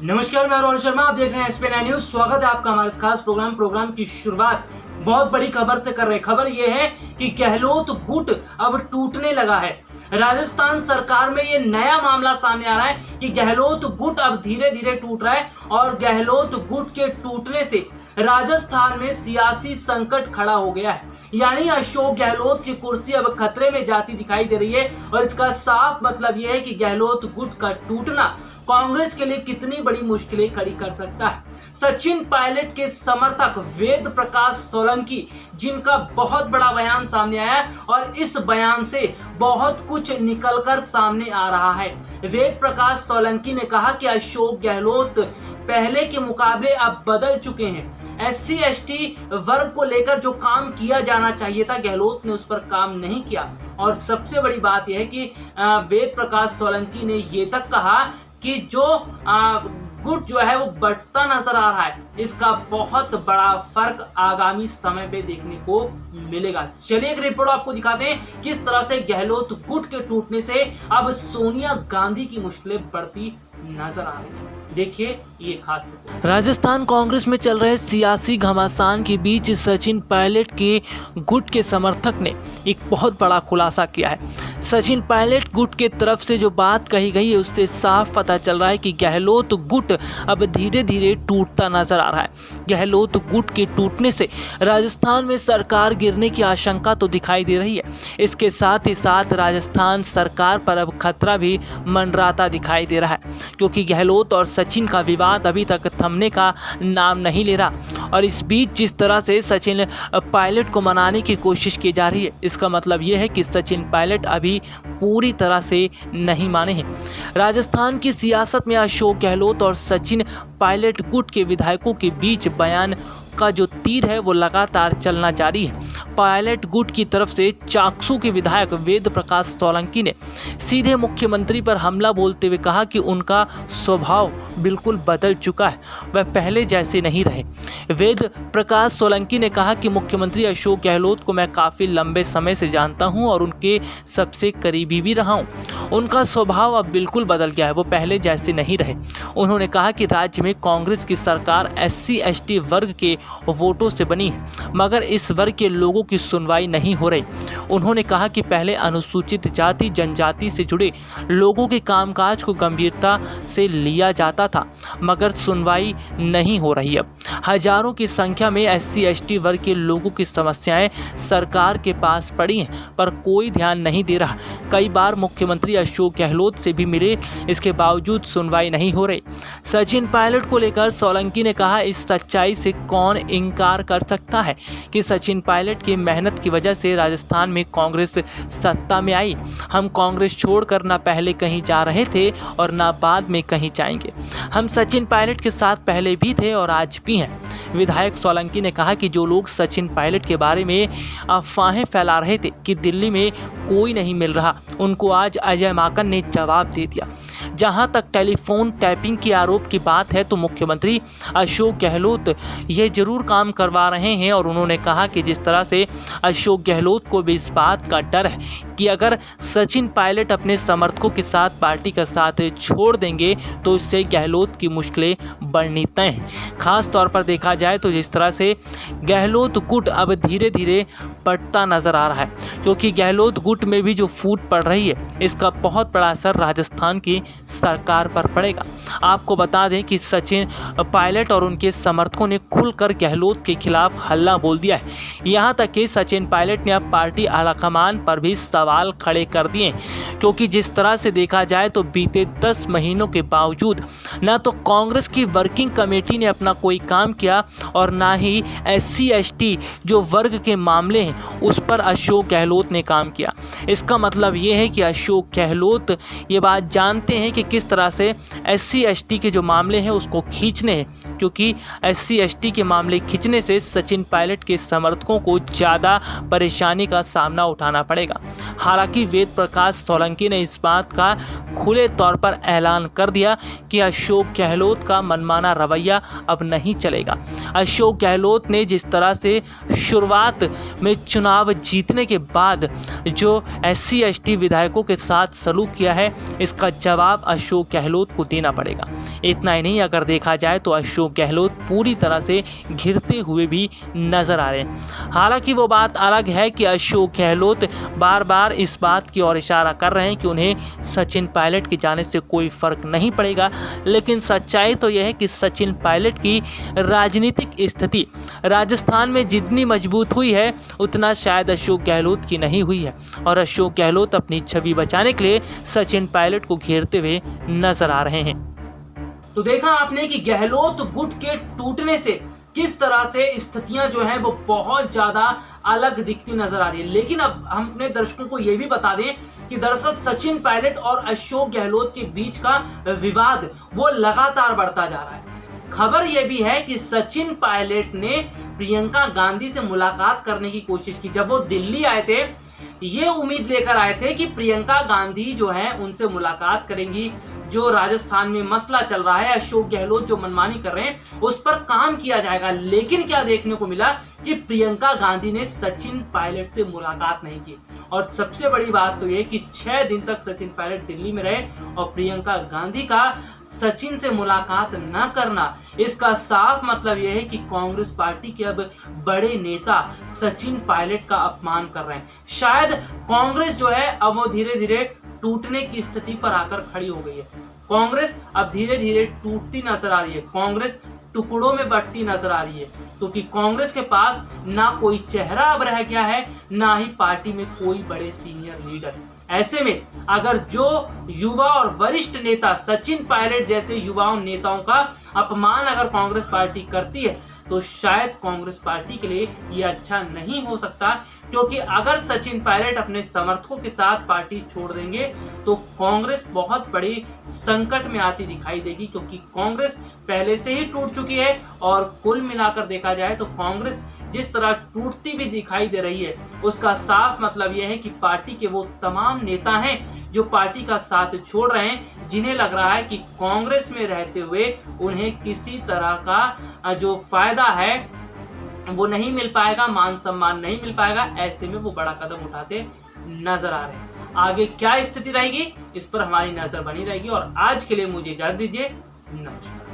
नमस्कार, मैं रोहन शर्मा। आप देख रहे हैं एसपी9 न्यूज। स्वागत है आपका हमारे इस खास प्रोग्राम की शुरुआत बहुत बड़ी खबर से कर रहे हैं। खबर ये है कि गहलोत गुट अब टूटने लगा है। राजस्थान सरकार में ये नया मामला सामने आ रहा है कि गहलोत गुट अब धीरे धीरे टूट रहा है और गहलोत गुट के टूटने से राजस्थान में सियासी संकट खड़ा हो गया है। यानी अशोक गहलोत की कुर्सी अब खतरे में जाती दिखाई दे रही है और इसका साफ मतलब यह है कि गहलोत गुट का टूटना कांग्रेस के लिए कितनी बड़ी मुश्किलें खड़ी कर सकता है। सचिन पायलट के समर्थक वेद प्रकाश सोलंकी, जिनका बहुत बड़ा बयान सामने आया है और इस बयान से बहुत कुछ निकलकर सामने आ रहा है। वेद प्रकाश सोलंकी ने कहा कि अशोक गहलोत पहले के मुकाबले अब बदल चुके हैं। SC ST वर्ग को लेकर जो काम किया जाना चाहिए था, गहलोत ने उस पर काम नहीं किया। और सबसे बड़ी बात यह है कि वेद प्रकाश सोलंकी ने ये तक कहा कि जो गुट जो है वो बढ़ता नजर आ रहा है। इसका बहुत बड़ा फर्क आगामी समय पे देखने को मिलेगा। चलिए एक रिपोर्ट आपको दिखाते हैं किस तरह से गहलोत गुट के टूटने से अब सोनिया गांधी की मुश्किलें बढ़ती नजर आ रही है। देखिए ये खास रिपोर्ट। राजस्थान कांग्रेस में चल रहे सियासी घमासान के बीच सचिन पायलट के गुट के समर्थक ने एक बहुत बड़ा खुलासा किया है। सचिन पायलट गुट के तरफ से जो बात कही गई है उससे साफ पता चल रहा है कि गहलोत गुट अब धीरे धीरे टूटता नजर आ रहा है। गहलोत गुट के टूटने से राजस्थान में सरकार गिरने की आशंका तो दिखाई दे रही है। इसके साथ ही साथ राजस्थान सरकार पर अब खतरा भी मंडराता दिखाई दे रहा है, क्योंकि गहलोत और सचिन का विवाद अभी तक थमने का नाम नहीं ले रहा। और इस बीच जिस तरह से सचिन पायलट को मनाने की कोशिश की जा रही है, इसका मतलब यह है कि सचिन पायलट अभी पूरी तरह से नहीं माने हैं। राजस्थान की सियासत में अशोक गहलोत और सचिन पायलट गुट के विधायकों के बीच बयान का जो तीर है वो लगातार चलना जारी है। पायलट गुट की तरफ से चाकसू के विधायक वेद प्रकाश सोलंकी ने सीधे मुख्यमंत्री पर हमला बोलते हुए कहा कि उनका स्वभाव बिल्कुल बदल चुका है, वह पहले जैसे नहीं रहे। वेद प्रकाश सोलंकी ने कहा कि मुख्यमंत्री अशोक गहलोत को मैं काफ़ी लंबे समय से जानता हूं और उनके सबसे करीबी भी रहा हूं। उनका स्वभाव अब बिल्कुल बदल गया है, वो पहले जैसे नहीं रहे। उन्होंने कहा कि राज्य में कांग्रेस की सरकार SC ST वर्ग के वोटों से बनी है, मगर इस वर्ग के लोगों की सुनवाई नहीं हो रही। उन्होंने कहा कि पहले अनुसूचित जाति जनजाति से जुड़े लोगों के कामकाज को गंभीरता से लिया जाता था, मगर सुनवाई नहीं हो रही। अब हजारों की संख्या में SC ST वर्ग के लोगों की समस्याएं सरकार के पास पड़ी हैं, पर कोई ध्यान नहीं दे रहा। कई बार मुख्यमंत्री अशोक गहलोत से भी मिले, इसके बावजूद सुनवाई नहीं हो रही। सचिन पायलट को लेकर सोलंकी ने कहा, इस सच्चाई से कौन इनकार कर सकता है कि सचिन पायलट की मेहनत की वजह से राजस्थान में कांग्रेस सत्ता में आई। हम कांग्रेस छोड़कर ना पहले कहीं जा रहे थे और ना बाद में कहीं जाएंगे। हम सचिन पायलट के साथ पहले भी थे और आज भी हैं। विधायक सोलंकी ने कहा कि जो लोग सचिन पायलट के बारे में अफवाहें फैला रहे थे कि दिल्ली में कोई नहीं मिल रहा, उनको आज अजय माकन ने जवाब दे दिया। जहां तक टेलीफोन टैपिंग की आरोप की बात है तो मुख्यमंत्री अशोक गहलोत ये जरूर काम करवा रहे हैं और उन्होंने कहा कि जिस तरह से अशोक गहलोत को भी इस बात का डर है कि अगर सचिन पायलट अपने समर्थकों के साथ पार्टी का साथ छोड़ देंगे तो इससे गहलोत की मुश्किलें बढ़नी तय हैं। खास तौर पर देखा जाए तो जिस तरह से गहलोत गुट अब धीरे धीरे बढ़ता नजर आ रहा है, क्योंकि गहलोत गुट में भी जो फूट पड़ रही है इसका बहुत बड़ा असर राजस्थान की सरकार पर पड़ेगा। आपको बता दें कि सचिन पायलट और उनके समर्थकों ने खुलकर गहलोत के खिलाफ हल्ला बोल दिया है। यहां तक कि सचिन पायलट ने अब पार्टी आलाकमान पर भी सवाल खड़े कर दिए, क्योंकि जिस तरह से देखा जाए तो बीते 10 महीनों के बावजूद ना तो कांग्रेस की वर्किंग कमेटी ने अपना कोई काम किया और ना ही SC ST जो वर्ग के मामले हैं उस पर अशोक गहलोत ने काम किया। इसका मतलब ये है कि अशोक गहलोत ये बात जानते हैं कि किस तरह से SC ST के जो मामले हैं उसको खींचने हैं क्योंकि SC/ST के मामले खिंचने से सचिन पायलट के समर्थकों को ज़्यादा परेशानी का सामना उठाना पड़ेगा। हालांकि वेद प्रकाश सोलंकी ने इस बात का खुले तौर पर ऐलान कर दिया कि अशोक गहलोत का मनमाना रवैया अब नहीं चलेगा। अशोक गहलोत ने जिस तरह से शुरुआत में चुनाव जीतने के बाद जो SC/ST विधायकों के साथ सलूक किया है, इसका जवाब अशोक गहलोत को देना पड़ेगा। इतना ही नहीं, अगर देखा जाए तो अशोक गहलोत पूरी तरह से घिरते हुए भी नजर आ रहे हैं। हालांकि वो बात अलग है कि अशोक गहलोत बार बार इस बात की ओर इशारा कर रहे हैं कि उन्हें सचिन पायलट के जाने से कोई फर्क नहीं पड़ेगा, लेकिन सच्चाई तो यह है कि सचिन पायलट की राजनीतिक स्थिति राजस्थान में जितनी मजबूत हुई है उतना शायद अशोक गहलोत की नहीं हुई है, और अशोक गहलोत अपनी छवि बचाने के लिए सचिन पायलट को घेरते हुए नजर आ रहे हैं। तो देखा आपने कि गहलोत गुट के टूटने से किस तरह से स्थितियां जो हैं वो बहुत ज़्यादा अलग दिखती नजर आ रही है। लेकिन अब हम अपने दर्शकों को ये भी बता दें कि दरअसल सचिन पायलट और अशोक गहलोत के बीच का विवाद वो लगातार बढ़ता जा रहा है। खबर यह भी है कि सचिन पायलट ने प्रियंका गांधी से मुलाकात करने की कोशिश की। जब वो दिल्ली आए थे, ये उम्मीद लेकर आए थे कि प्रियंका गांधी जो है उनसे मुलाकात करेंगी, जो राजस्थान में मसला चल रहा है, अशोक गहलोत जो मनमानी कर रहे हैं उस पर काम किया जाएगा। लेकिन क्या देखने को मिला कि प्रियंका गांधी ने सचिन पायलट से मुलाकात नहीं की। और सबसे बड़ी बात तो ये कि 6 दिन तक सचिन पायलट दिल्ली में रहे और प्रियंका गांधी का सचिन से मुलाकात न करना, इसका साफ मतलब यह है कि कांग्रेस पार्टी के अब बड़े नेता सचिन पायलट का अपमान कर रहे हैं। शायद कांग्रेस जो है अब वो धीरे धीरे टूटने की स्थिति पर आकर खड़ी हो गई है। कांग्रेस अब धीरे धीरे टूटती नजर आ रही है, कांग्रेस टुकड़ों में बंटती नजर आ रही है, क्योंकि कांग्रेस के पास ना कोई चेहरा अब रह गया है, ना ही पार्टी में कोई बड़े सीनियर लीडर। ऐसे में अगर जो युवा और वरिष्ठ नेता सचिन पायलट जैसे युवाओं नेताओं का अपमान अगर कांग्रेस पार्टी करती है तो शायद कांग्रेस पार्टी के लिए ये अच्छा नहीं हो सकता, क्योंकि अगर सचिन पायलट अपने समर्थकों के साथ पार्टी छोड़ देंगे तो कांग्रेस बहुत बड़ी संकट में आती दिखाई देगी, क्योंकि कांग्रेस पहले से ही टूट चुकी है। और कुल मिलाकर देखा जाए तो कांग्रेस जिस तरह टूटती भी दिखाई दे रही है, उसका साफ मतलब यह है कि पार्टी के वो तमाम नेता हैं जो पार्टी का साथ छोड़ रहे हैं, जिन्हें लग रहा है कि कांग्रेस में रहते हुए उन्हें किसी तरह का जो फायदा है वो नहीं मिल पाएगा, मान सम्मान नहीं मिल पाएगा। ऐसे में वो बड़ा कदम उठाते नजर आ रहे हैं। आगे क्या स्थिति रहेगी इस पर हमारी नजर बनी रहेगी। और आज के लिए मुझे इजाजत दीजिए, नमस्कार।